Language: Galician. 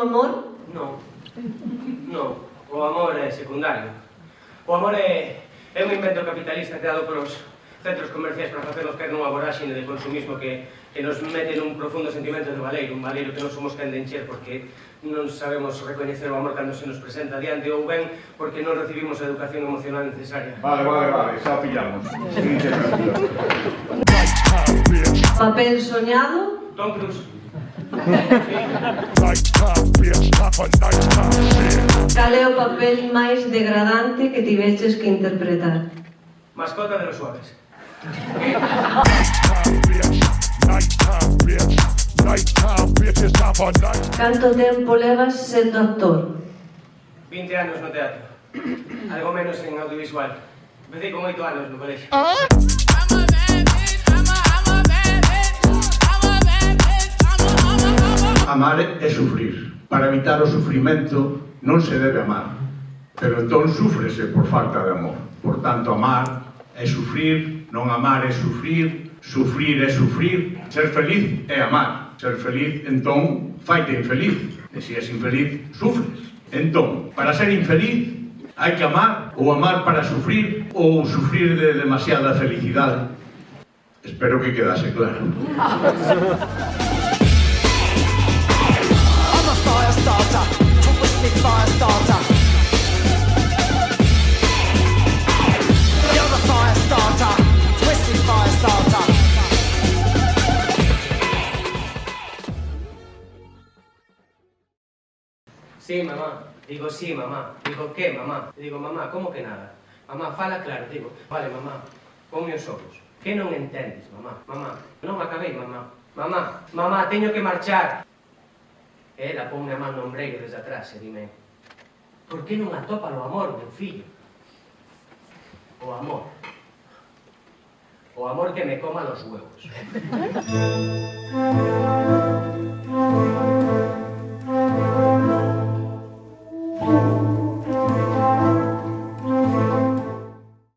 amor? Non. Non. O amor é secundario. O amor é un invento capitalista creado polos centros comerciais para facernos caer nunha voráxine de consumismo que nos mete nun profundo sentimento de valeiro, un valeiro que non somos quen de encher porque non sabemos recoñecer o amor cando se nos presenta diante ou ben porque non recibimos a educación emocional necesaria. Vale, xa o pillamos. Papel soñado? Tom Cruise. Cal é o papel máis degradante que tiveches que interpretar? Mascota de los suaves. Canto tempo levas sendo actor? 20 anos no teatro. Algo menos en audiovisual. Empecé con 8 anos no colexio. Amar é sufrir. Para evitar o sufrimento non se debe amar. Pero entón súfrese por falta de amor. Por tanto, amar é sufrir, non amar é sufrir, sufrir é sufrir, ser feliz é amar. Ser feliz, entón, faite infeliz. E se és infeliz, sufres. Entón, para ser infeliz, hai que amar, ou amar para sufrir, ou sufrir de demasiada felicidade. Espero que quedase claro. Sí, mamá. Digo, sí, mamá. Digo, ¿qué, mamá? Digo, mamá, ¿cómo que nada? Mamá, fala claro. Digo, vale, mamá, ponme os ojos. Que non entendes, mamá? Mamá, non acabei, mamá. Mamá, teño que marchar. Ela ponme a man no ombreiro desde atrás e dime: por que non atopa o amor, meu fillo? O amor. O amor que me coma los huevos.